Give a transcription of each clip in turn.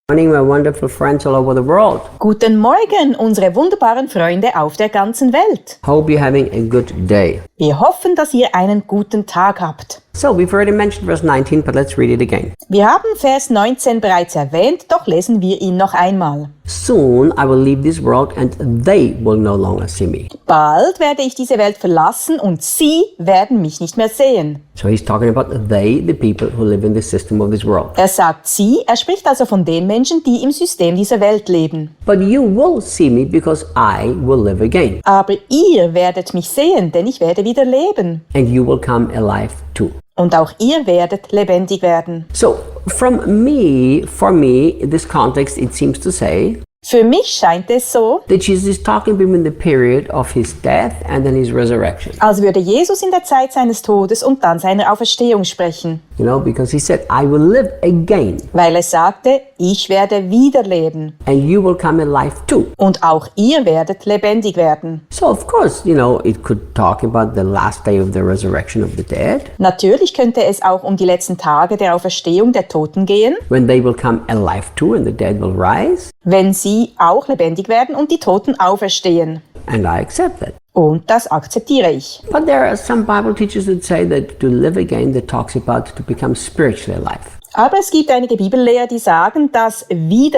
Morning, my wonderful friends all over the world. Guten Morgen, unsere wunderbaren Freunde auf der ganzen Welt. Hope you're having a good day. Wir hoffen, dass ihr einen guten Tag habt. So, we've already mentioned verse 19, but let's read it again. Wir haben Vers 19 bereits erwähnt, doch lesen wir ihn noch einmal. Soon I will leave this world and they will no longer see me. Bald werde ich diese Welt verlassen und sie werden mich nicht mehr sehen. So he's talking about they, the people who live in the system of this world. Er sagt sie, er spricht also von den Menschen, die im System dieser Welt leben. But you will see me because I will live again. Aber ihr werdet mich sehen, denn ich werde wieder leben. And you will come alive too. Und auch ihr werdet lebendig werden. So, for me, in this context, it seems to say Für mich scheint es so, that Jesus is talking between the period of his death and then his resurrection. als würde Jesus in der Zeit seines Todes und dann seiner Auferstehung sprechen. You know, because he said, I will live again Weil er sagte, ich werde wieder leben. and you will come alive too. Und auch ihr werdet lebendig werden. So, of course, you know, it could talk about the last day of the resurrection of the dead, Natürlich könnte es auch um die letzten Tage der Auferstehung der Toten gehen, when they will come alive too and the dead will rise. wenn sie auch lebendig werden und die Toten auferstehen. And I accept that. Und das akzeptiere ich. But there are some Bible teachers that say that to live again, that talks about to become spiritually alive. Aber es gibt einige Bibellehrer, die sagen, dass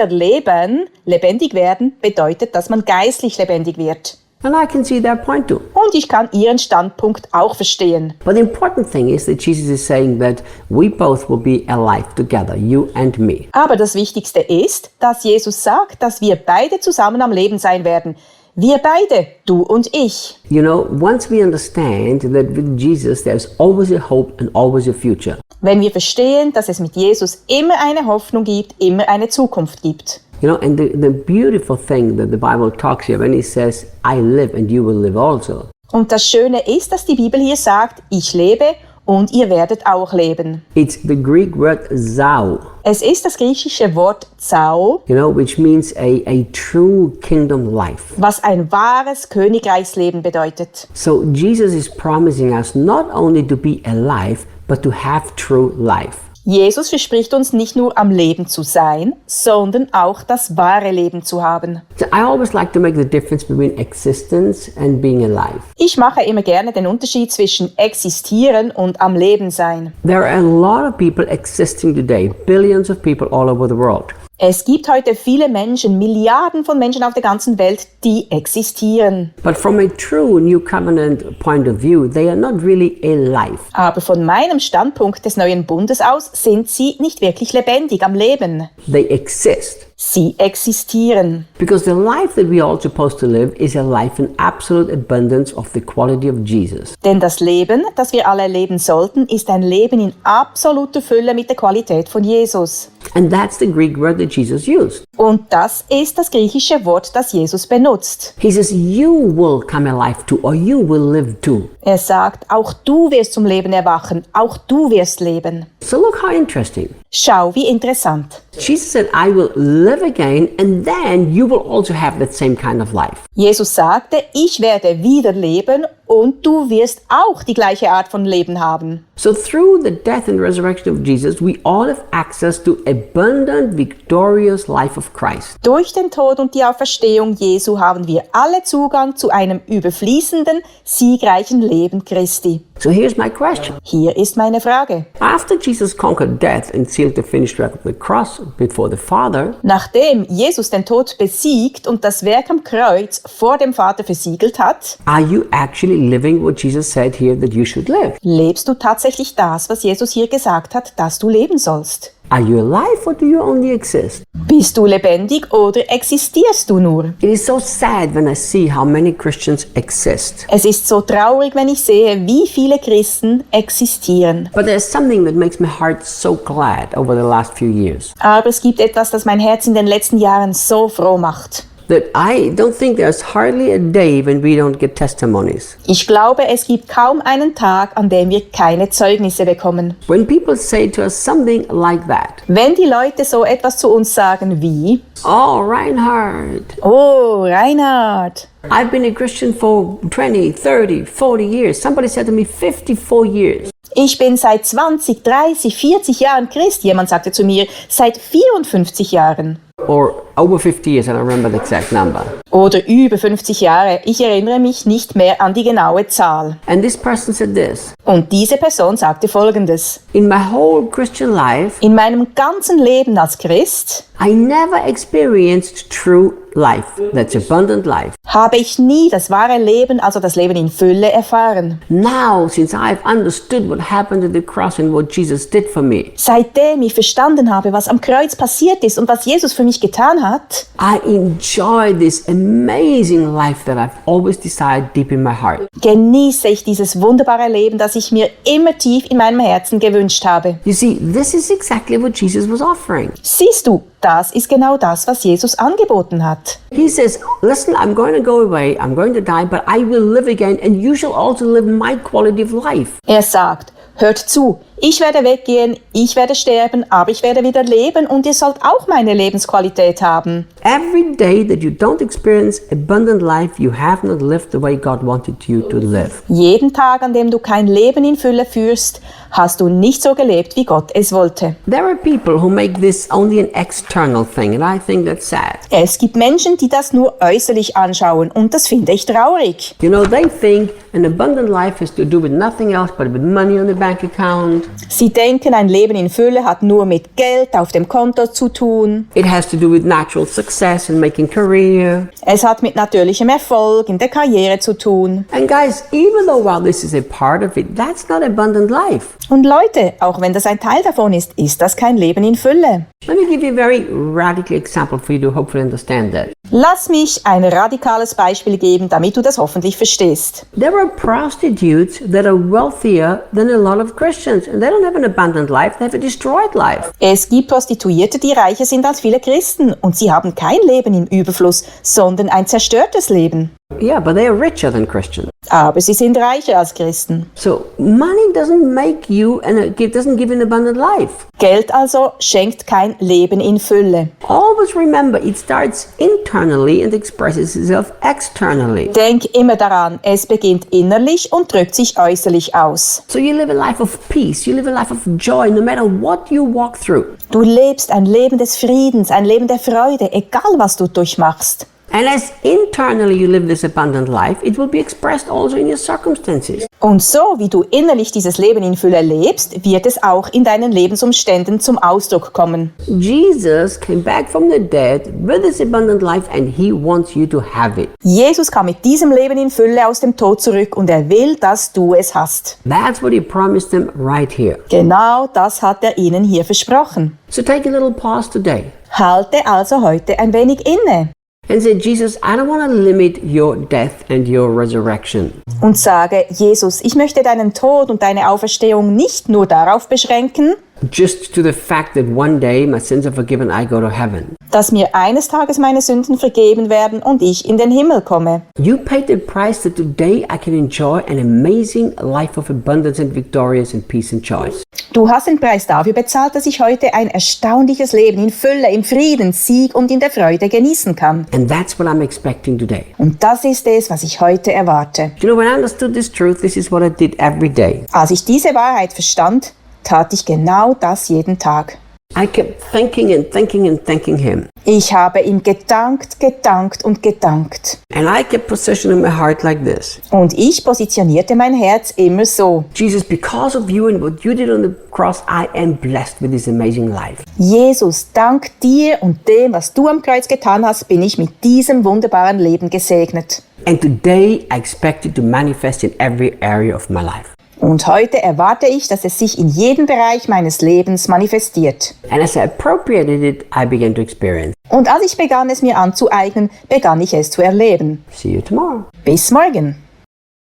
Wiederleben, lebendig werden, bedeutet, dass man geistlich lebendig wird. And I can see their point too. Und ich kann ihren Standpunkt auch verstehen. But the important thing is that Jesus is saying that we both will be alive together, you and me. Aber das Wichtigste ist, dass Jesus sagt, dass wir beide zusammen am Leben sein werden. Wir beide, du und ich. You know, once we understand that with Jesus there's always a hope and always a future, Wenn wir verstehen, dass es mit Jesus immer eine Hoffnung gibt, immer eine Zukunft gibt. you know, and the beautiful thing that the Bible talks here when it says, I live and you will live also. Und das Schöne ist, dass die Bibel hier sagt, ich lebe und ihr werdet auch leben. It's the Greek word zao, Es ist das griechische Wort Zao, you know, which means a true kingdom life. was ein wahres Königreichsleben bedeutet. So Jesus is promising us not only to be alive, but to have true life. Jesus verspricht uns nicht nur am Leben zu sein, sondern auch das wahre Leben zu haben. So I always like to make the difference between existence and being alive. Ich mache immer gerne den Unterschied zwischen existieren und am Leben sein. There are a lot of people existing today, billions of people all over the world. Es gibt heute viele Menschen, Milliarden von Menschen auf der ganzen Welt, die existieren. But from a true New Covenant point of view, they are not really alive. Aber von meinem Standpunkt des neuen Bundes aus sind sie nicht wirklich lebendig am Leben. They exist. Sie existieren. Because the life that we are all supposed to live is a life in absolute abundance of the quality of Jesus. Denn das Leben, das wir alle leben sollten, ist ein Leben in absoluter Fülle mit der Qualität von Jesus. And that's the Greek word that Jesus used. Und das ist das griechische Wort, das Jesus benutzt. He says, you will come alive too, or you will live too. Er sagt, auch du wirst zum Leben erwachen, auch du wirst leben. So look how interesting. Schau, wie interessant. Jesus said, I will live again, and then you will also have that same kind of life. Jesus sagte, ich werde wieder leben und du wirst auch die gleiche Art von Leben haben. So through the death and resurrection of Jesus, we all have access to abundant, victorious life of Christ. Durch den Tod und die Auferstehung Jesu haben wir alle Zugang zu einem überfließenden, siegreichen Leben Christi. So here's my question. Hier ist meine Frage. After Jesus conquered death and sealed the finished work of the cross before the Father, Nachdem Jesus den Tod besiegt und das Werk am Kreuz vor dem Vater versiegelt hat, are you actually living what Jesus said here that you should live? lebst du tatsächlich das, was Jesus hier gesagt hat, dass du leben sollst? Are you alive or do you only exist? Bist du lebendig oder existierst du nur? It is so sad when I see how many Christians exist. Es ist so traurig, wenn ich sehe, wie viele Christen existieren. But there's something that makes my heart so glad over the last few years. Aber es gibt etwas, das mein Herz in den letzten Jahren so froh macht. that I don't think there's hardly a day when we don't get testimonies. Ich glaube, es gibt kaum einen Tag, an dem wir keine Zeugnisse bekommen. When people say to us something like that, Wenn die Leute so etwas zu uns sagen wie, "Oh, Reinhard, oh, Reinhard, I've been a Christian for 20, 30, 40 years. Somebody said to me 54 years. ich bin seit 20, 30, 40 Jahren Christ. Jemand sagte zu mir, seit 54 Jahren. Or over 50 years, I don't remember the exact number. Oder über 50 Jahre. Ich erinnere mich nicht mehr an die genaue Zahl. And this person said this, Und diese Person sagte Folgendes. in my whole Christian life, In meinem ganzen Leben als Christ I never experienced true life, that's abundant life. habe ich nie das wahre Leben, also das Leben in Fülle, erfahren. Now, since I've understood what happened at the cross and what Jesus did for me, Seitdem ich verstanden habe, was am Kreuz passiert ist und was Jesus für mich getan hat, I enjoy this amazing life that I've always desired deep in my heart. genieße ich dieses wunderbare Leben, das ich mir immer tief in meinem Herzen gewünscht habe. You see, this is exactly what Jesus was offering. Siehst du, das ist genau das, was Jesus angeboten hat. He says, listen, I'm going to go away, I'm going to die, but I will live again, and you shall also live my quality of life. Er sagt, hört zu, ich werde weggehen, ich werde sterben, aber ich werde wieder leben und ihr sollt auch meine Lebensqualität haben. Every day that you don't experience abundant life, you have not lived the way God wanted you to live. Jeden Tag, an dem du kein Leben in Fülle führst, hast du nicht so gelebt, wie Gott es wollte. There are people who make this only an external thing, and I think that's sad. Es gibt Menschen, die das nur äußerlich anschauen und das finde ich traurig. You know, they think an abundant life has to do with nothing else but with money on the bank account. Sie denken, ein Leben in Fülle hat nur mit Geld auf dem Konto zu tun. It has to do with natural success and making career. Es hat mit natürlichem Erfolg in der Karriere zu tun. And guys, even though while this is a part of it, that's not abundant life. Und Leute, auch wenn das ein Teil davon ist das kein Leben in Fülle. Let me give you a very radical example for you to hopefully understand that. Lass mich ein radikales Beispiel geben, damit du das hoffentlich verstehst. There are prostitutes that are wealthier than a lot of Christians, and they don't have an abundant life, they have a destroyed life. Es gibt Prostituierte, die reicher sind als viele Christen und sie haben kein Leben im Überfluss, sondern ein zerstörtes Leben. Yeah, but they are richer than Christians. Aber sie sind reicher als Christen. So money doesn't make you and it doesn't give you an abundant life. Geld also schenkt kein Leben in Fülle. Always remember, it starts internally and expresses itself externally. Denk immer daran, es beginnt innerlich und drückt sich äußerlich aus. So you live a life of peace, you live a life of joy, no matter what you walk through. Du lebst ein Leben des Friedens, ein Leben der Freude, egal was du durchmachst. And as internally you live this abundant life, it will be expressed also in your circumstances. Und so wie du innerlich dieses Leben in Fülle lebst, wird es auch in deinen Lebensumständen zum Ausdruck kommen. Jesus came back from the dead with this abundant life and he wants you to have it. Jesus kam mit diesem Leben in Fülle aus dem Tod zurück und er will, dass du es hast. That's what he promised them right here. Genau das hat er ihnen hier versprochen. So take a little pause today Halte also heute ein wenig inne and say, Jesus, I don't want to limit your death and your resurrection. und sage, Jesus, ich möchte deinen Tod und deine Auferstehung nicht nur darauf beschränken, Just to the fact that one day my sins are forgiven, I go to heaven. dass mir eines Tages meine Sünden vergeben werden und ich in den Himmel komme. You paid the price that today I can enjoy an amazing life of abundance and victorious and peace and choice. Du hast den Preis dafür bezahlt, dass ich heute ein erstaunliches Leben in Fülle, im Frieden, Sieg und in der Freude genießen kann. And that's what I'm expecting today. Und das ist es, was ich heute erwarte. You know, when I understood this truth, this is what I did every day. Als ich diese Wahrheit verstand, tat ich genau das jeden Tag. I kept thanking and thanking and thanking him. Ich habe ihm gedankt und gedankt. And I kept positioning my heart like this. Und ich positionierte mein Herz immer so. Jesus, because of you and what you did on the cross, I am blessed with this amazing life. Jesus, dank dir und dem, was du am Kreuz getan hast, bin ich mit diesem wunderbaren Leben gesegnet. And today I expect it to manifest in every area of my life. Und heute erwarte ich, dass es sich in jedem Bereich meines Lebens manifestiert. And as I appropriated it, I began to experience. Und als ich begann, es mir anzueignen, begann ich es zu erleben. See you tomorrow. Bis morgen.